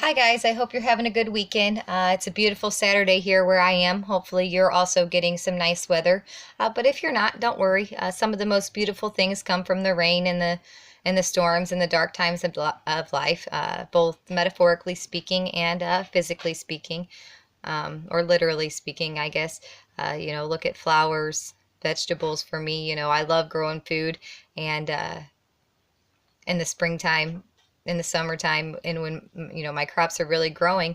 Hi guys, I hope you're having a good weekend. It's a beautiful Saturday here where I am. Hopefully you're also getting some nice weather. But if you're not, don't worry. Some of the most beautiful things come from the rain and the storms and the dark times of life, both metaphorically speaking and physically speaking, or literally speaking, I guess. Look at flowers, vegetables for me. I love growing food, and in the springtime, in the summertime, and when my crops are really growing,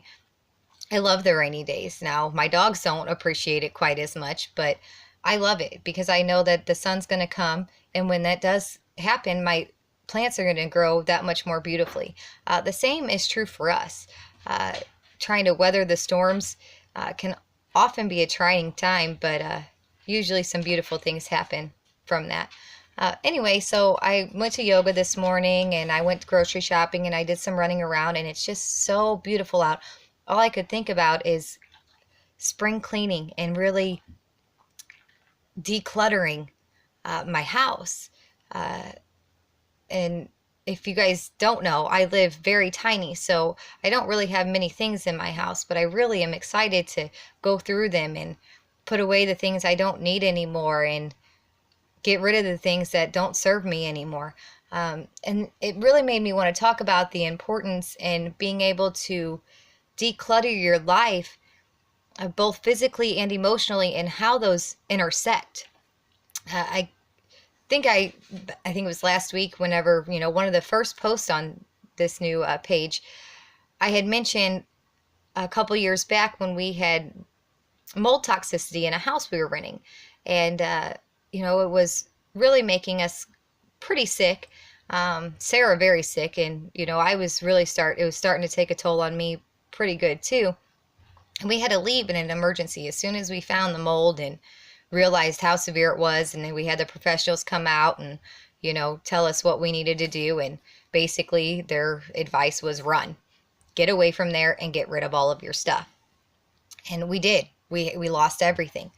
I love the rainy days. Now my dogs don't appreciate it quite as much, but I love it because I know that the sun's going to come, and when that does happen, my plants are going to grow that much more beautifully. The same is true for us. uh, Trying to weather the storms can often be a trying time, but usually some beautiful things happen from that. Anyway, so I went to yoga this morning, and I went grocery shopping, and I did some running around, and it's just so beautiful out. All I could think about is spring cleaning and really decluttering my house. Uh, and if you guys don't know, I live very tiny, so I don't really have many things in my house, but I really am excited to go through them and put away the things I don't need anymore and get rid of the things that don't serve me anymore. And it really made me want to talk about the importance in being able to declutter your life, both physically and emotionally, and how those intersect. I think I think it was last week, whenever one of the first posts on this new page, I had mentioned a couple years back when we had mold toxicity in a house we were renting, and it was really making us pretty sick. Sarah very sick, and I was really it was starting to take a toll on me pretty good too. And we had to leave in an emergency as soon as we found the mold and realized how severe it was. And then we had the professionals come out and, tell us what we needed to do. And basically their advice was run, get away from there and get rid of all of your stuff. And we did. We lost everything.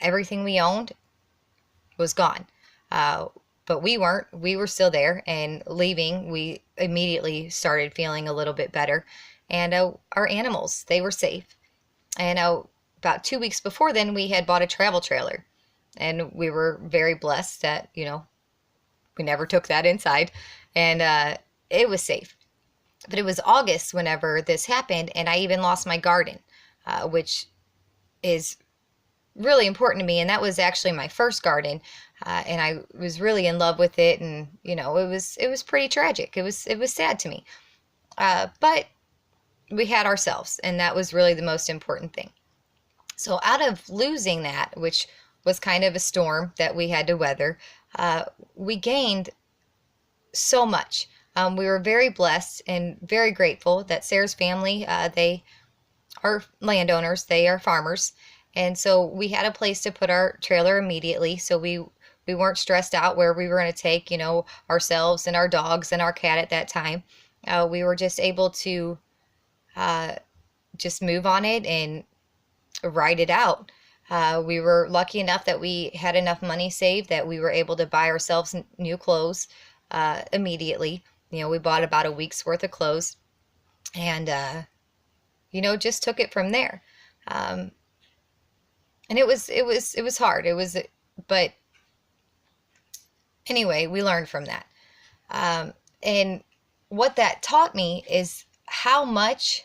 Everything we owned was gone. But we weren't. We were still there. And leaving, we immediately started feeling a little bit better. And our animals, they were safe. And about 2 weeks before then, we had bought a travel trailer. And we were very blessed that, we never took that inside. And it was safe. But it was August whenever this happened, and I even lost my garden, which is really important to me. And that was actually my first garden, and I was really in love with it. And it was pretty tragic. It was sad to me, but we had ourselves, and that was really the most important thing. So out of losing that, which was kind of a storm that we had to weather, we gained so much. We were very blessed and very grateful that Sarah's family, they are landowners, they are farmers. And so we had a place to put our trailer immediately. So we weren't stressed out where we were going to take, ourselves and our dogs and our cat at that time. We were just able to just move on it and ride it out. We were lucky enough that we had enough money saved that we were able to buy ourselves new clothes immediately. We bought about a week's worth of clothes, and just took it from there. And it was hard. But anyway, we learned from that. And what that taught me is how much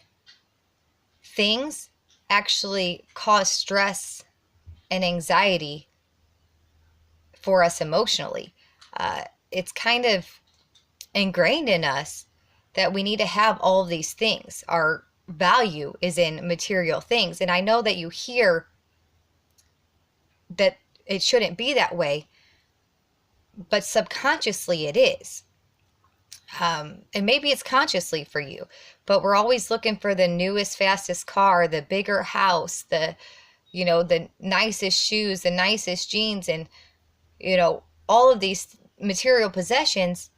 things actually cause stress and anxiety for us emotionally. It's kind of ingrained in us that we need to have all of these things. Our value is in material things. And I know that you hear that it shouldn't be that way, but subconsciously it is. And maybe it's consciously for you, but we're always looking for the newest, fastest car, the bigger house, the nicest shoes, the nicest jeans, and, all of these material possessions.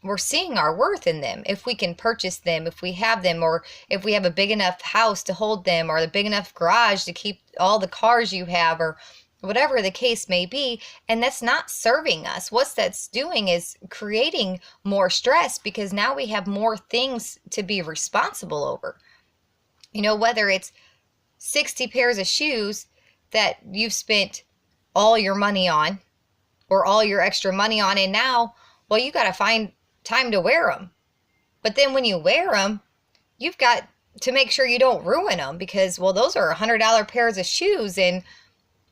We're seeing our worth in them if we can purchase them, if we have them, or if we have a big enough house to hold them, or the big enough garage to keep all the cars you have, or whatever the case may be, and that's not serving us. What that's doing is creating more stress because now we have more things to be responsible over. Whether it's 60 pairs of shoes that you've spent all your money on or all your extra money on, and now, well, you got to find time to wear them. But then when you wear them, you've got to make sure you don't ruin them because, well, those are $100 pairs of shoes, and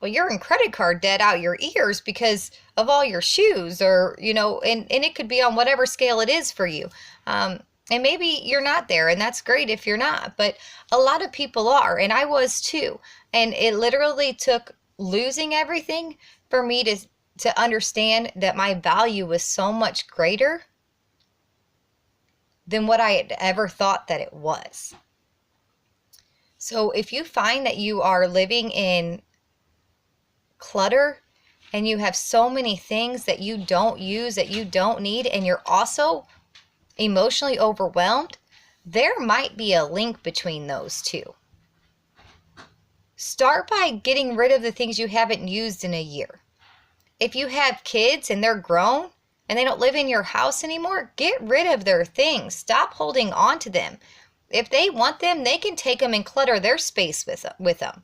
well, you're in credit card debt out your ears because of all your shoes, or, and it could be on whatever scale it is for you. And maybe you're not there, and that's great if you're not, but a lot of people are, and I was too. And it literally took losing everything for me to understand that my value was so much greater than what I had ever thought that it was. So if you find that you are living in clutter and you have so many things that you don't use, that you don't need, and you're also emotionally overwhelmed, there might be a link between those two. Start by getting rid of the things you haven't used in a year. If you have kids and they're grown and they don't live in your house anymore, get rid of their things. Stop holding on to them. If they want them, they can take them and clutter their space with them.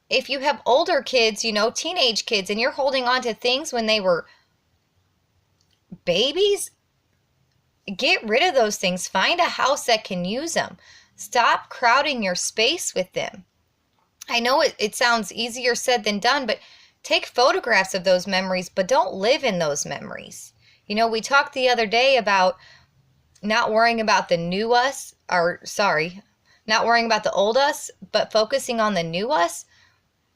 If you have older kids, teenage kids, and you're holding on to things when they were babies, get rid of those things. Find a house that can use them. Stop crowding your space with them. I know it sounds easier said than done, but take photographs of those memories, but don't live in those memories. We talked the other day about not worrying about the new us, not worrying about the old us, but focusing on the new us.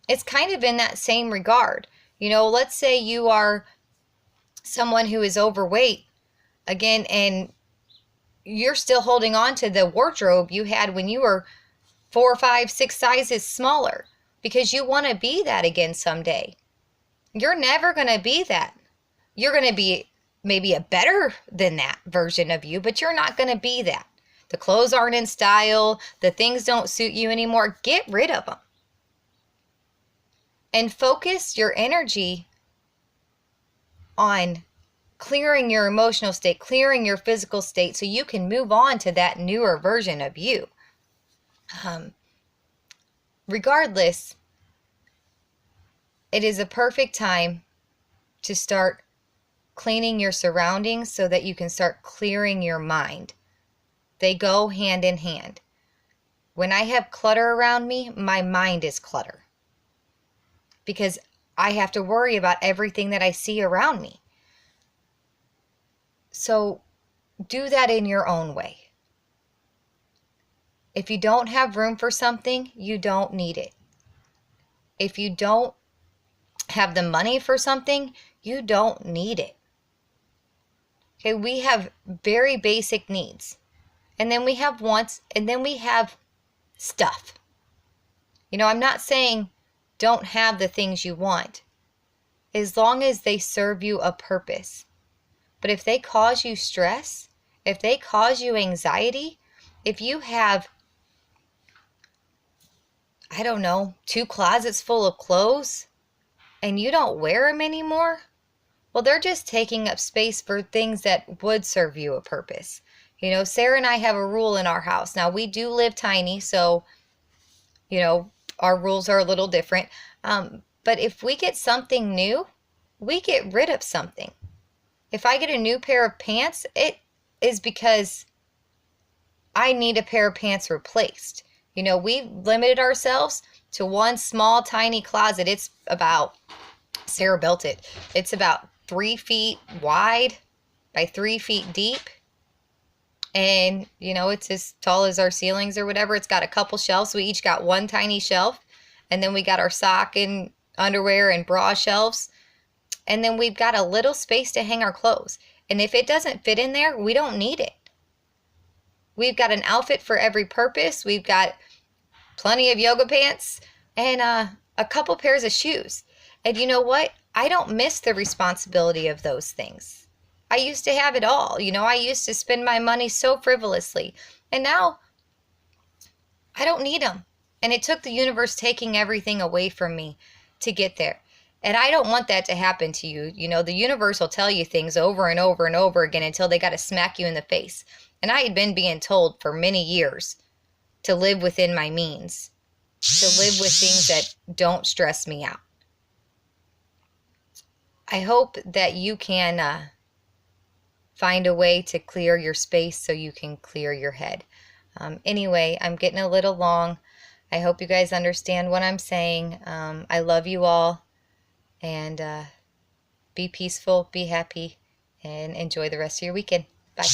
It's kind of in that same regard. Let's say you are someone who is overweight, again, and you're still holding on to the wardrobe you had when you were 4, 5, 6 sizes smaller because you want to be that again someday. You're never going to be that. You're going to be maybe a better than that version of you, but you're not going to be that. The clothes aren't in style. The things don't suit you anymore. Get rid of them. And focus your energy on clearing your emotional state, clearing your physical state so you can move on to that newer version of you. Regardless, it is a perfect time to start cleaning your surroundings so that you can start clearing your mind. They go hand in hand. When I have clutter around me, my mind is clutter because I have to worry about everything that I see around me. So do that in your own way. If you don't have room for something, you don't need it. If you don't have the money for something, you don't need it. Okay, we have very basic needs. And then we have wants, and then we have stuff. I'm not saying don't have the things you want, as long as they serve you a purpose. But if they cause you stress, if they cause you anxiety, if you have, 2 closets full of clothes and you don't wear them anymore, well, they're just taking up space for things that would serve you a purpose. Sarah and I have a rule in our house. Now, we do live tiny, so, our rules are a little different. But if we get something new, we get rid of something. If I get a new pair of pants, it is because I need a pair of pants replaced. We've limited ourselves to one small, tiny closet. It's about, Sarah built it. It's about 3 feet wide by 3 feet deep. And, it's as tall as our ceilings or whatever. It's got a couple shelves. We each got one tiny shelf. And then we got our sock and underwear and bra shelves. And then we've got a little space to hang our clothes. And if it doesn't fit in there, we don't need it. We've got an outfit for every purpose. We've got plenty of yoga pants and a couple pairs of shoes. And you know what? I don't miss the responsibility of those things. I used to have it all. I used to spend my money so frivolously. And now I don't need them. And it took the universe taking everything away from me to get there. And I don't want that to happen to you. You know, the universe will tell you things over and over and over again until they got to smack you in the face. And I had been being told for many years to live within my means, to live with things that don't stress me out. I hope that you can find a way to clear your space so you can clear your head. Anyway, I'm getting a little long. I hope you guys understand what I'm saying. I love you all, and be peaceful, be happy, and enjoy the rest of your weekend. Bye.